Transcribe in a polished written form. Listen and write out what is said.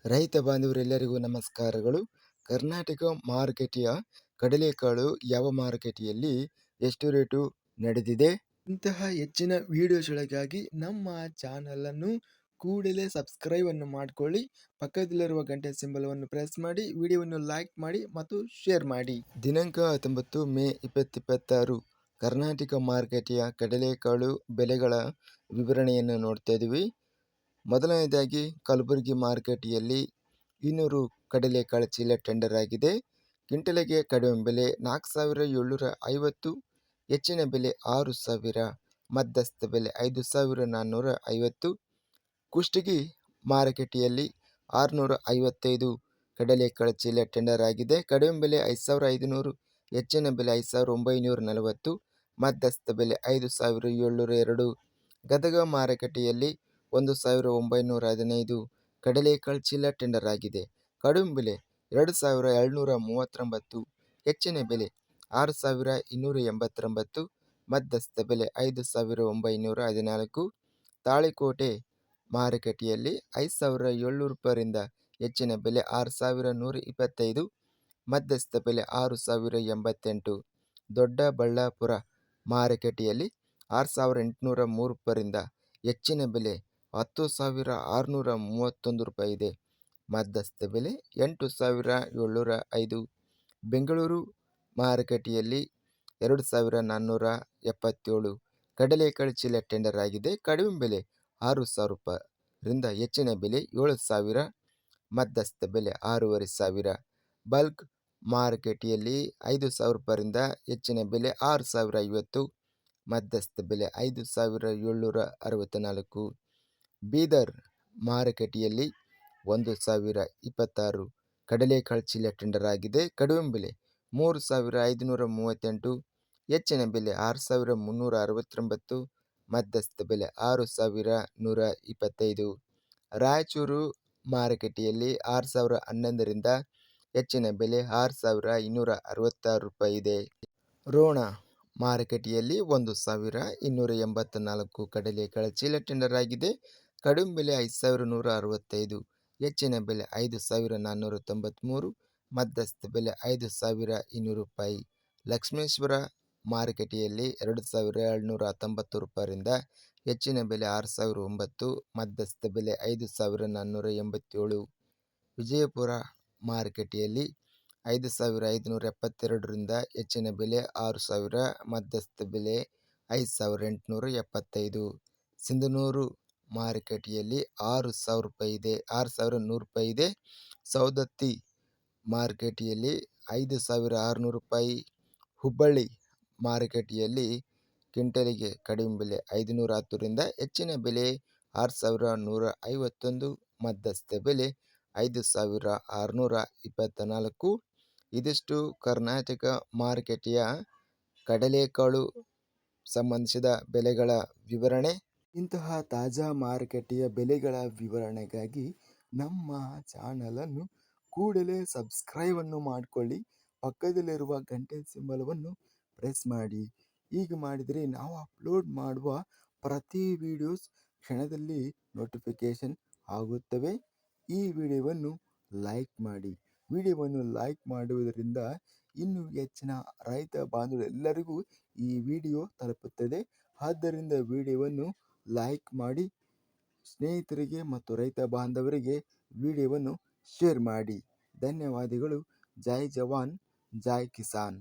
ರೈತ ಬಾಂಧವರೆಲ್ಲರಿಗೂ ನಮಸ್ಕಾರಗಳು. ಕರ್ನಾಟಕ ಮಾರುಕಟ್ಟೆಯ ಕಡಲೆಕಾಳು ಯಾವ ಮಾರುಕಟ್ಟೆಯಲ್ಲಿ ಎಷ್ಟು ರೇಟು ನಡೆದಿದೆ? ಇಂತಹ ಹೆಚ್ಚಿನ ವಿಡಿಯೋಸ್ಗಳಿಗಾಗಿ ನಮ್ಮ ಚಾನಲನ್ನು ಕೂಡಲೇ ಸಬ್ಸ್ಕ್ರೈಬ್ ಅನ್ನು ಮಾಡಿಕೊಳ್ಳಿ. ಪಕ್ಕದಲ್ಲಿರುವ ಗಂಟೆ ಸಿಂಬಲವನ್ನು ಪ್ರೆಸ್ ಮಾಡಿ, ವಿಡಿಯೋವನ್ನು ಲೈಕ್ ಮಾಡಿ ಮತ್ತು ಶೇರ್ ಮಾಡಿ. ದಿನಾಂಕ 19 ಮೇ 2026 ಕರ್ನಾಟಕ ಮಾರುಕಟ್ಟೆಯ ಕಡಲೆಕಾಳು ಬೆಲೆಗಳ ವಿವರಣೆಯನ್ನು ನೋಡ್ತಾ ಇದ್ದೀವಿ. ಮೊದಲನೇದಾಗಿ ಕಲಬುರಗಿ ಮಾರುಕಟ್ಟೆಯಲ್ಲಿ 200 ಕಡಲೆಕಾಳು ಚೀಲ ಟೆಂಡರ್ ಆಗಿದೆ. ಕ್ವಿಂಟಲಿಗೆ ಕಡಿಮೆ ಬೆಲೆ 4750, ಹೆಚ್ಚಿನ ಬೆಲೆ 6000, ಮಧ್ಯಸ್ಥ ಬೆಲೆ 5450. ಕುಷ್ಟಗಿ ಮಾರುಕಟ್ಟೆಯಲ್ಲಿ 655 ಕಡಲೆಕಾಳು ಚೀಲ ಟೆಂಡರ್ ಆಗಿದೆ. ಕಡಿಮೆ ಬೆಲೆ 5500, ಹೆಚ್ಚಿನ ಬೆಲೆ 5940, ಮಧ್ಯಸ್ಥ ಬೆಲೆ 5702. ಗದಗ ಮಾರುಕಟ್ಟೆಯಲ್ಲಿ 1915 ಕಡಲೆಕಾಳು ಚೀಲ ಟೆಂಡರ್ ಆಗಿದೆ. ಕಡಿಮೆ ಬೆಲೆ 2739, ಹೆಚ್ಚಿನ ಬೆಲೆ 6289, ಮಧ್ಯಸ್ಥ ಬೆಲೆ 5914. ತಾಳಿಕೋಟೆ ಮಾರುಕಟ್ಟೆಯಲ್ಲಿ 5700 ರೂಪಾಯಿಯಿಂದ ಹೆಚ್ಚಿನ ಬೆಲೆ 6125, ಮಧ್ಯಸ್ಥ ಬೆಲೆ 6088. ದೊಡ್ಡಬಳ್ಳಾಪುರ ಮಾರುಕಟ್ಟೆಯಲ್ಲಿ 6803 ರೂಪಾಯಿಯಿಂದ ಹೆಚ್ಚಿನ ಬೆಲೆ 10,631 ರೂಪಾಯಿ ಇದೆ. ಮಧ್ಯಸ್ಥ ಬೆಲೆ 8,705. ಬೆಂಗಳೂರು ಮಾರುಕಟ್ಟೆಯಲ್ಲಿ 2,477 ಕಡಲೆಕಾಳು ಚೀಲ ಟೆಂಡರ್ ಆಗಿದೆ. ಕಡಿಮೆ ಬೆಲೆ 6,000 ರೂಪಾಯಿರಿಂದ ಹೆಚ್ಚಿನ ಬೆಲೆ 7,000, ಮಧ್ಯಸ್ಥ ಬೆಲೆ 6,500. ಬಲ್ಕ್ ಮಾರುಕಟ್ಟೆಯಲ್ಲಿ 5,000 ರೂಪಾಯಿರಿಂದ ಹೆಚ್ಚಿನ ಬೆಲೆ 6,050, ಮಧ್ಯಸ್ಥ ಬೆಲೆ 5,764. ಬೀದರ್ ಮಾರುಕಟ್ಟೆಯಲ್ಲಿ 1,026 ಕಡಲೆಕಾಳು ಚೀಲ ಟೆಂಡರ್ ಆಗಿದೆ. ಕಡಿಮೆ ಬೆಲೆ 3,538, ಹೆಚ್ಚಿನ ಬೆಲೆ 6,369, ಮಧ್ಯಸ್ಥ ಬೆಲೆ 6,125. ರಾಯಚೂರು ಮಾರುಕಟ್ಟೆಯಲ್ಲಿ 6,011ರಿಂದ ಹೆಚ್ಚಿನ ಬೆಲೆ 6,266 ರೂಪಾಯಿ ಇದೆ. ರೋಣ ಮಾರುಕಟ್ಟೆಯಲ್ಲಿ 1,284 ಕಡಲೆಕಾಳು ಚೀಲ ಟೆಂಡರ್ ಆಗಿದೆ. ಕಡಿಮೆ ಬೆಲೆ 5,165, ಹೆಚ್ಚಿನ ಬೆಲೆ 5,493, ಮಧ್ಯಸ್ಥ ಬೆಲೆ 5,200 ರೂಪಾಯಿ. ಲಕ್ಷ್ಮೇಶ್ವರ ಮಾರುಕಟ್ಟೆಯಲ್ಲಿ 2,790 ರೂಪಾಯಿರಿಂದ ಹೆಚ್ಚಿನ ಬೆಲೆ 6,009, ಮಧ್ಯಸ್ಥ ಬೆಲೆ 5,487. ವಿಜಯಪುರ ಮಾರುಕಟ್ಟೆಯಲ್ಲಿ 5,572ರಿಂದ ಹೆಚ್ಚಿನ ಬೆಲೆ 6,000, ಮಧ್ಯಸ್ಥ ಬೆಲೆ 5,875. ಸಿಂಧನೂರು ಮಾರುಕಟ್ಟೆಯಲ್ಲಿ 6,000 ರೂಪಾಯಿ ಇದೆ, 6,100 ರೂಪಾಯಿ ಇದೆ. ಸೌದತ್ತಿ ಮಾರುಕಟ್ಟೆಯಲ್ಲಿ 5,600 ರೂಪಾಯಿ. ಹುಬ್ಬಳ್ಳಿ ಮಾರುಕಟ್ಟೆಯಲ್ಲಿ ಕ್ವಿಂಟಲಿಗೆ ಕಡಿಮೆ ಬೆಲೆ 510ರಿಂದ ಹೆಚ್ಚಿನ ಬೆಲೆ 6,151, ಮಧ್ಯಸ್ಥ ಬೆಲೆ 5,624. ಇದಿಷ್ಟು ಕರ್ನಾಟಕ ಮಾರುಕಟ್ಟೆಯ ಕಡಲೆಕಾಳು ಸಂಬಂಧಿಸಿದ ಬೆಲೆಗಳ ವಿವರಣೆ. ಇಂತಹ ತಾಜಾ ಮಾರುಕಟ್ಟೆಯ ಬೆಲೆಗಳ ವಿವರಣೆಗಾಗಿ ನಮ್ಮ ಚಾನಲನ್ನು ಕೂಡಲೇ ಸಬ್ಸ್ಕ್ರೈಬ್ ಅನ್ನು ಮಾಡಿಕೊಳ್ಳಿ. ಪಕ್ಕದಲ್ಲಿರುವ ಗಂಟೆ ಸಿಂಬಲವನ್ನು ಪ್ರೆಸ್ ಮಾಡಿ. ಹೀಗೆ ಮಾಡಿದರೆ ನಾವು ಅಪ್ಲೋಡ್ ಮಾಡುವ ಪ್ರತಿ ವಿಡಿಯೋಸ್ ಕ್ಷಣದಲ್ಲಿ ನೋಟಿಫಿಕೇಶನ್ ಆಗುತ್ತವೆ. ಈ ವಿಡಿಯೋವನ್ನು ಲೈಕ್ ಮಾಡಿ. ವಿಡಿಯೋವನ್ನು ಲೈಕ್ ಮಾಡುವುದರಿಂದ ಇನ್ನೂ ಹೆಚ್ಚಿನ ರೈತ ಬಾಂಧವರೆಲ್ಲರಿಗೂ ಈ ವಿಡಿಯೋ ತಲುಪುತ್ತದೆ. ಆದ್ದರಿಂದ ವಿಡಿಯೋವನ್ನು ಲೈಕ್ ಮಾಡಿ, ಸ್ನೇಹಿತರಿಗೆ ಮತ್ತು ರೈತ ಬಾಂಧವರಿಗೆ ವಿಡಿಯೋವನ್ನು ಶೇರ್ ಮಾಡಿ. ಧನ್ಯವಾದಗಳು. ಜೈ ಜವಾನ್, ಜೈ ಕಿಸಾನ್.